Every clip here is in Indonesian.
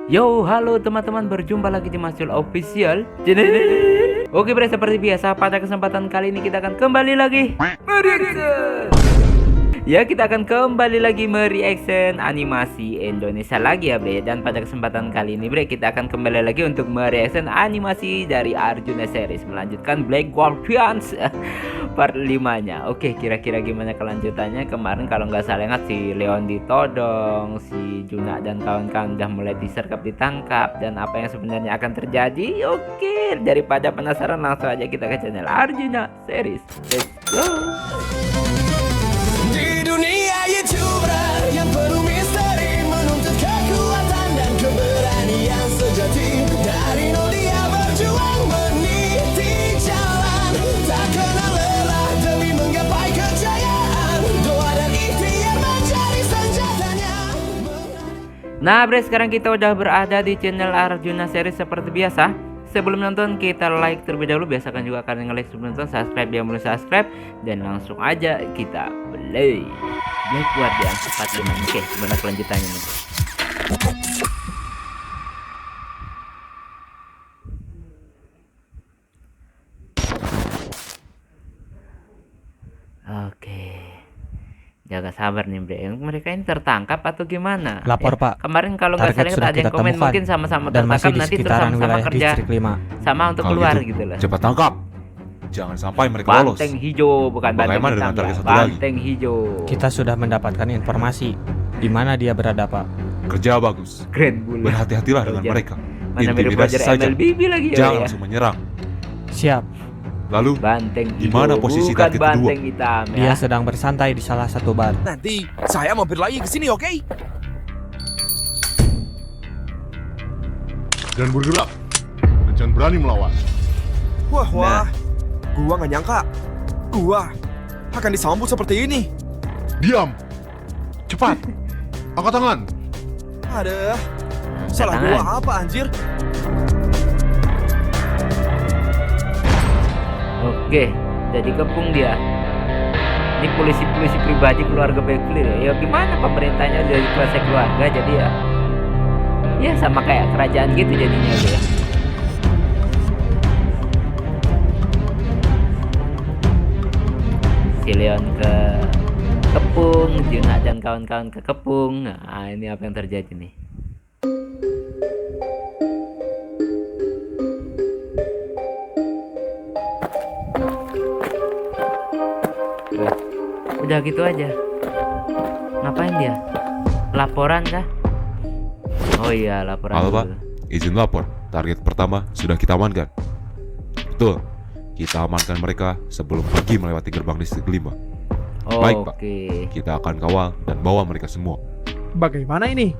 Yo, halo teman-teman, berjumpa lagi di Masul Official. Oke bre, seperti biasa pada kesempatan kali ini kita akan kembali lagi mereaction. Ya, kita akan kembali lagi mereaction animasi Indonesia lagi ya bre. Dan pada kesempatan kali ini bre, kita akan kembali lagi untuk mereaction animasi dari Arjuna series, melanjutkan Black Guardians part 5-nya. Oke, kira-kira gimana kelanjutannya? Kemarin kalau nggak salah ingat si Leon ditodong, si Juna dan kawan-kawan udah mulai disergap, ditangkap, dan apa yang sebenarnya akan terjadi. Oke, daripada penasaran, langsung aja kita ke channel Arjuna series. Let's go. Di dunia YouTuber yang penuh misteri, menuntut kekuatan dan keberanian sejati. Dari nol dia berjuang meniti jalan, tak kenal lelah demi menggapai kejayaan. Doa dan ikhtiar menjadi senjatanya. Nah bre, sekarang kita udah berada di channel Arjuna series seperti biasa. Sebelum nonton kita like terlebih dahulu, biasakan juga kalian nge-like sebelum nonton, subscribe yang belum subscribe, dan langsung aja kita play Black Guardians part 5. Oke, gimana kelanjutannya nih? Oke, jaga sabar nih bre. Mereka ini tertangkap atau gimana? Lapor, Pak. Kemarin kalau nggak Target salah sudah ada yang kita komen temukan mungkin sama-sama dan masih tertangkap, di nanti terus sekitaran sama-sama wilayah kerja distrik 5. sama untuk Kalau keluar gitu, gitu loh. cepat tangkap. Jangan sampai mereka lolos. Banteng hijau, bukan banteng Bagaimana hitam dengan target ya. satu lagi? Banteng hijau. Kita sudah mendapatkan informasi di mana dia berada, Pak. Kerja bagus. Grand Bull. Berhati-hatilah dengan Roger. mereka. Mana mirip Intimidasi Roger saja. MLBB lagi ya. Jangan ya. langsung menyerang. Siap. Lalu, Banteng hijau. Di mana posisi bukan target kedua? banteng hitam ya. Dia sedang bersantai di salah satu bar. Nanti saya mampir lagi ke sini, oke? Dan bergerak dan jangan berani melawan. Wah, gua nggak nyangka, gua akan disambut seperti ini. Diam, cepat, angkat tangan. Ada, Angkat salah tangan. gua apa anjir? Oke, jadi kepung dia. Ini polisi-polisi pribadi keluarga Backflip ya. Ya gimana, pemerintahnya dari keluarga keluarga, jadi ya. Ya sama kayak kerajaan gitu jadinya ya. Si Leon ke kepung, Juna dan kawan-kawan ke kepung. Nah, ini apa yang terjadi nih? Udah gitu aja. Ngapain dia? Laporan kah? Oh iya, laporan halo dulu. Pak, izin lapor. Target pertama sudah kita amankan. Betul, kita amankan mereka sebelum pergi melewati gerbang distrik 5. Baik, Pak. Oke. Kita akan kawal dan bawa mereka semua. Bagaimana ini?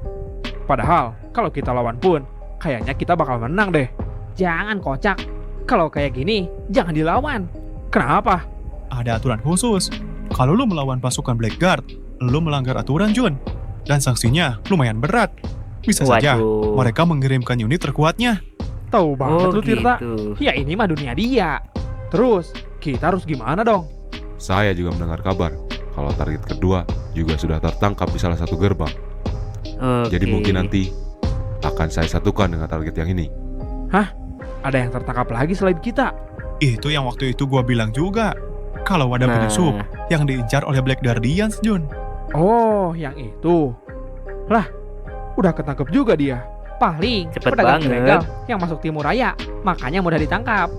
Padahal kalau kita lawan pun kayaknya kita bakal menang deh. Jangan kocak. Kalau kayak gini, jangan dilawan. Kenapa? Ada aturan khusus. Kalau lu melawan pasukan Blackguard, lu melanggar aturan, Jun. Dan sanksinya lumayan berat. Bisa saja Waduh. mereka mengirimkan unit terkuatnya. Tahu banget Oh lu, Tirta. gitu. Ya ini mah dunia dia. Terus, kita harus gimana dong? Saya juga mendengar kabar kalau target kedua juga sudah tertangkap di salah satu gerbang. Oke. Jadi mungkin nanti akan saya satukan dengan target yang ini. Ada yang tertangkap lagi selain kita. Itu yang waktu itu gua bilang juga. Kalau ada Nah. penyusup yang diincar oleh Black Guardians, Jun. Oh, yang itu. Lah, udah ketangkep juga dia. Paling Cepet pedagang banget. ilegal yang masuk timur raya, makanya mudah ditangkap.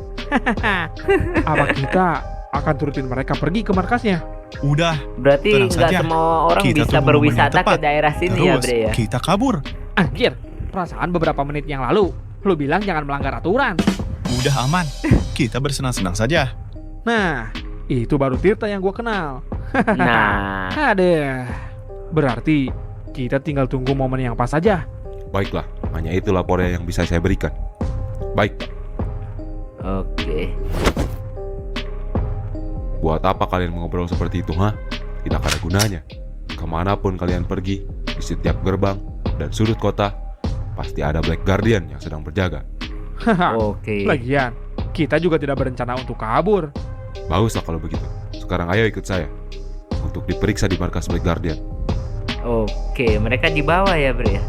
Apa kita akan turutin mereka pergi ke markasnya? Udah, Berarti Tenang nggak saja. semua orang Kita bisa tunggu momen berwisata yang ke tepat. daerah sini ya terus bre ya. kita kabur. Anjir, perasaan beberapa menit yang lalu, lu bilang jangan melanggar aturan. Udah aman. Kita bersenang-senang saja. Nah, itu baru Tirta yang gua kenal. Nah, Ada. Berarti kita tinggal tunggu momen yang pas saja. Baiklah, hanya itu laporan yang bisa saya berikan. Baik, Pak. oke. Buat apa kalian mengobrol seperti itu, ha? Tidak ada gunanya. Kemanapun kalian pergi, di setiap gerbang dan sudut kota, pasti ada Black Guardian yang sedang berjaga. Oke. Lagian, kita juga tidak berencana untuk kabur. Baguslah kalau begitu. Sekarang ayo ikut saya untuk diperiksa di markas Black Guardian. Oke, mereka di bawah ya bre ya.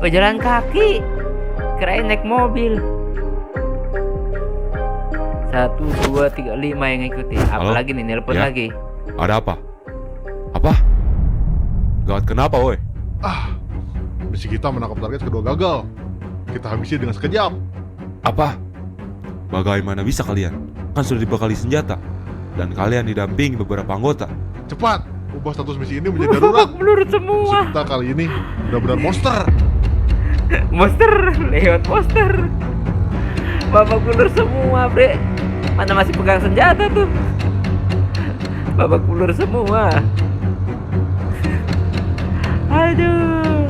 Oh, jalan kaki. Kirain naik mobil. 1, 2, 3, 5 yang ngikuti. Halo? Apalagi nih, nelpon Ya? lagi. Ada apa? Apa? Gawat kenapa, woi? Misi kita menangkap target kedua gagal. Kita habisi dengan sekejap. Apa? Bagaimana bisa kalian? Kan sudah dibekali senjata. Dan kalian didampingi beberapa anggota. Cepat, ubah status misi ini menjadi darurat. Babak belur Musuh semua. kita kali ini benar-benar monster. Monster, lewat monster. Babak belur semua, bre. Mana masih pegang senjata tuh? Babak belur semua. Aduh.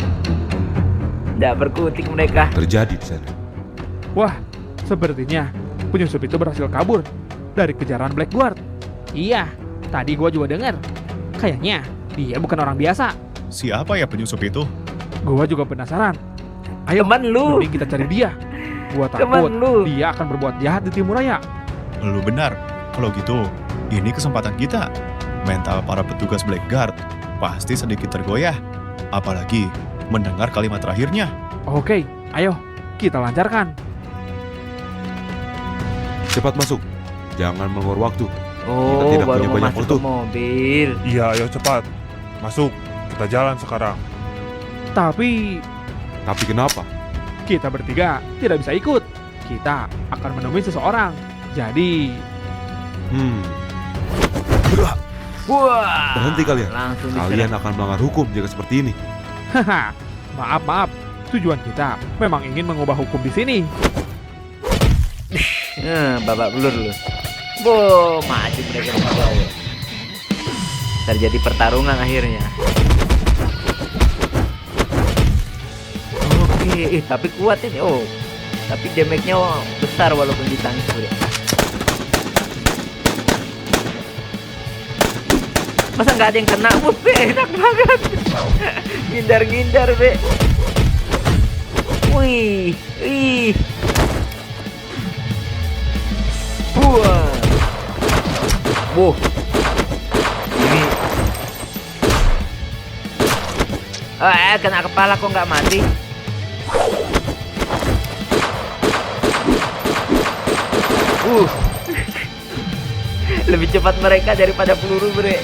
Nggak berkutik mereka. Terjadi di sana. Wah, sepertinya penyusup itu berhasil kabur dari kejaran Blackguard. Iya, tadi gua juga dengar. Kayaknya dia bukan orang biasa. Siapa ya penyusup itu? Gua juga penasaran. Ayo, Teman lu. mending kita cari dia. Gua Teman takut lu. dia akan berbuat jahat di Timur Raya. Lu benar. Kalau gitu, ini kesempatan kita. Mental para petugas Blackguard pasti sedikit tergoyah. Apalagi mendengar kalimat terakhirnya. Oke, ayo kita lancarkan. Cepat masuk. Jangan mengulur waktu. Oh, tidak baru punya mau banyak masuk waktu. ke mobil. Iya, ayo cepat. Masuk. Kita jalan sekarang. Tapi Tapi kenapa? kita bertiga tidak bisa ikut. Kita akan menemui seseorang. Jadi, Wah. Berhenti kalian. Langsung Kalian diserang. akan melanggar hukum jika seperti ini. haha, maaf. Tujuan kita memang ingin mengubah hukum di sini. Babak belur lu. Maju mereka sama saya. Terjadi pertarungan akhirnya. Oke, tapi kuat ini. Oh, tapi damage-nya besar walaupun ditangkis, bro. Masa nggak ada yang kena? Be, enak banget. Ngindar-ngindar, be. Wih. Wah. Ini. Kena kepala kok nggak mati? Lebih cepat mereka daripada peluru, bre.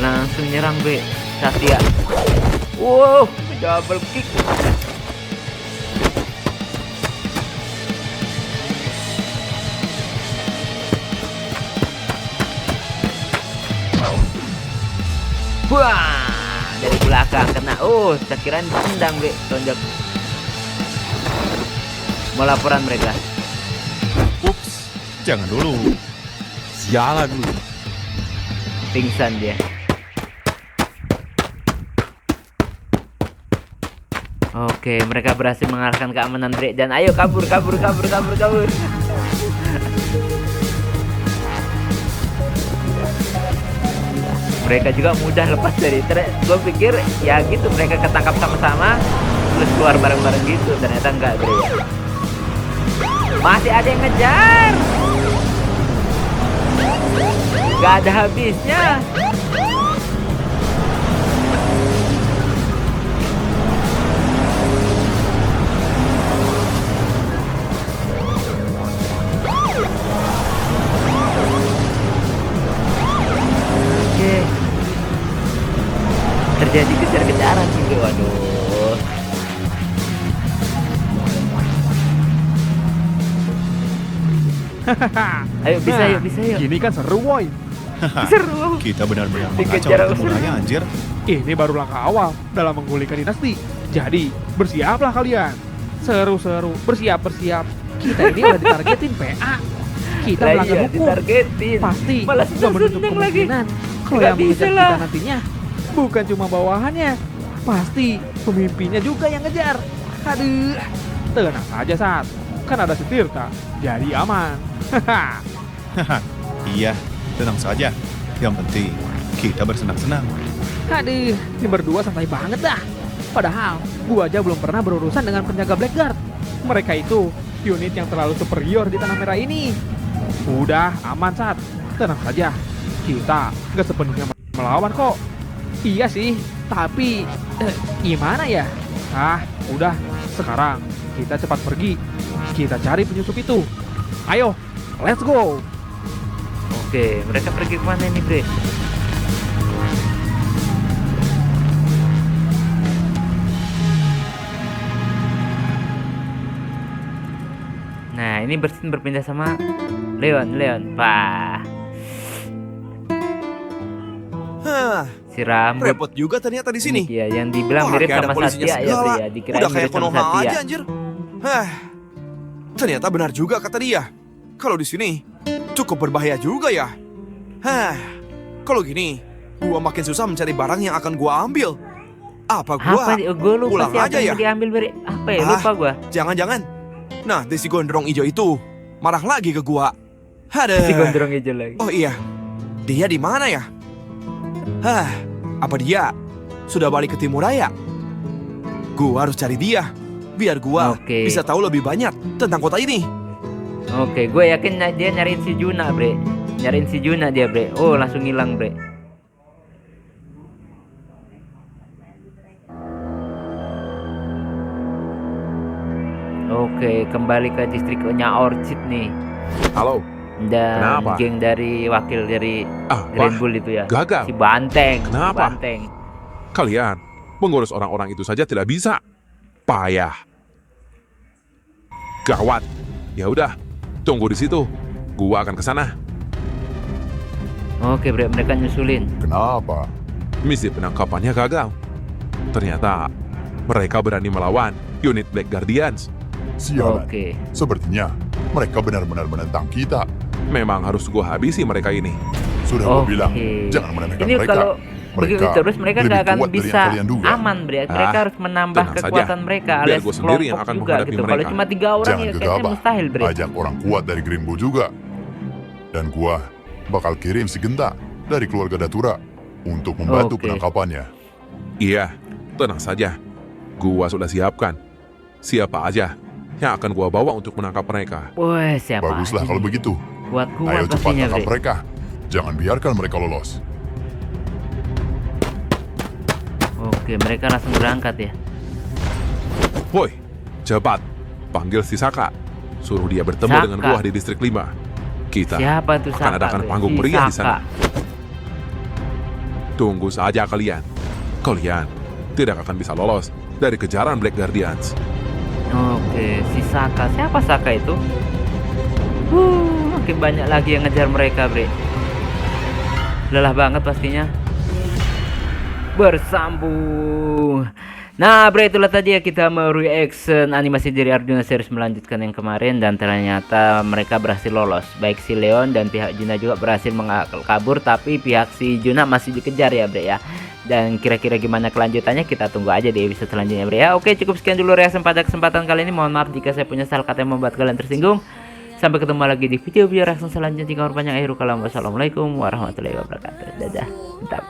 Langsung nyerang, be. Satya. Wow, double kick. Wah, dari belakang kena. Oh, saya kira ditendang, be. Tonjok. Mau laporan mereka. Ups, jangan dulu. Sialan lu. Pingsan dia. Oke, mereka berhasil mengalahkan keamanan Drake dan ayo kabur. Mereka juga mudah lepas dari trek. Gue pikir ya gitu mereka ketangkap sama-sama terus keluar bareng-bareng gitu. Ternyata enggak, bro. Masih ada yang ngejar. Gak ada habisnya. Oke. Terjadi kejar-kejaran sih, bro. Waduh. Ayo bisa yuk. Gini kan seru, woy. Seru. Kita benar-benar Dikejar mengacau Timur Raya, anjir. Ini baru langkah awal dalam menggulingkan dinasti. Jadi, bersiaplah kalian. Seru-seru, bersiap. Kita ini udah ditargetin PA. Kita Lah melanggar iya, hukum. ditargetin. Pasti Malah nggak menutup seneng lagi. kemungkinan kalau Nggak yang mengejar bisa lah. kita nantinya bukan cuma bawahannya, pasti pemimpinnya juga yang ngejar. Aduh, tenang saja Sat, kan ada si Tirta, jadi aman. Iya, tenang saja. Yang penting kita bersenang-senang. Aduh, ini berdua santai banget dah. Padahal gua aja belum pernah berurusan dengan penjaga Blackguard. Mereka itu unit yang terlalu superior di Tanah Merah ini. Udah aman Sat, tenang saja. Kita nggak sepenuhnya melawan kok. Iya sih, tapi gimana ya? Ah, udah. Sekarang kita cepat pergi. Kita cari penyusup itu. Ayo, let's go. Oke, mereka pergi kemana nih bre? Nah, ini Bersin berpindah sama Leon. Wah, Hah, si rambut. repot juga ternyata di sini. Iya, yang dibilang Wah, mirip kayak ada sama polisinya Satya ya segala. bre ya. Dikirain Udah kayak mirip sama Konoha Satya. aja anjir. Hah, ternyata benar juga kata dia. Kalau di sini cukup berbahaya juga ya. Hah, kalau gini, gua makin susah mencari barang yang akan gua ambil. Apa gua? Gue lupa pulang sih apa aja yang ya? mau diambil bre. Apa ya? Ah. Lupa gua. Jangan-jangan. Nah, si gondrong hijau itu marah lagi ke gua. Aduh. Si gondrong hijau lagi. Oh iya, dia di mana ya? Hah, apa dia sudah balik ke Timur Raya? Gua harus cari dia, biar gua Oke. bisa tahu lebih banyak tentang kota ini. Oke, gue yakin dia nyariin si Juna bre. Nyariin si Juna dia bre. Oh, langsung hilang bre. Oke, kembali ke distriknya Orchid nih. Halo, Dan Kenapa? geng dari wakil dari Grand Bull itu ya. gagal. Si Banteng. Si Kenapa? Banteng. Kalian mengurus orang-orang itu saja tidak bisa. Payah. Gawat. Ya udah, tunggu di situ. Gua akan ke sana. Oke, bre, mereka nyusulin. Kenapa? Misi penangkapannya gagal. Ternyata mereka berani melawan unit Black Guardians. Sialan. Oke. Sepertinya mereka benar-benar menentang kita. Memang harus gua habisi mereka ini. Sudah Oke. gua bilang, jangan meremehkan Ini mereka. kalau begitu Mereka terus mereka lebih nggak akan kuat dari yang bisa kalian duga. aman bre. Mereka harus menambah tenang saja. kekuatan mereka Biar alias gua sendiri yang kelompok akan juga menghadapi gitu. Kalau mereka. cuma 3 orang Jangan ya kayaknya gegabah. mustahil bre. Ajak orang kuat dari Green Bull juga. Dan gua bakal kirim si Genta dari keluarga Datura untuk membantu Oke. penangkapannya. Iya, tenang saja. Gua sudah siapkan. Siapa aja yang akan gua bawa untuk menangkap mereka. Wah, siapa? Baguslah aja kalau nih. begitu. Kuat-kuat Ayo cepat pastinya tangkap bre. mereka. Jangan biarkan mereka lolos. Oke, mereka langsung berangkat ya. Woi, cepat. Panggil si Saka. Suruh dia bertemu Saka. dengan gua di distrik 5. Kita Siapa tuh akan Saka? adakan bre? panggung Si meriah di Saka. sana. Tunggu saja kalian. Kalian tidak akan bisa lolos dari kejaran Black Guardians. Oke, si Saka. Siapa Saka itu? Makin banyak lagi yang ngejar mereka, bre. Lelah banget pastinya. Bersambung. Nah, bre, itulah tadi ya kita mereaction animasi dari Arjuna series melanjutkan yang kemarin dan ternyata mereka berhasil lolos. Baik si Leon dan pihak Juna juga berhasil kabur, tapi pihak si Juna masih dikejar ya, bre ya. Dan kira-kira gimana kelanjutannya kita tunggu aja di episode selanjutnya, bre ya. Oke, cukup sekian dulu reaction pada kesempatan kali ini. Mohon maaf jika saya punya salah kata yang membuat kalian tersinggung. Sampai ketemu lagi di video reaction selanjutnya. Jika berpanjang akhirul kalam. Wassalamualaikum warahmatullahi wabarakatuh. Dadah. Mantap.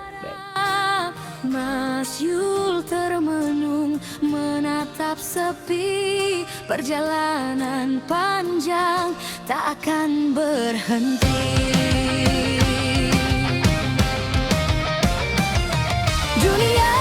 Mas Yul termenung menatap sepi. Perjalanan panjang tak akan berhenti. Dunia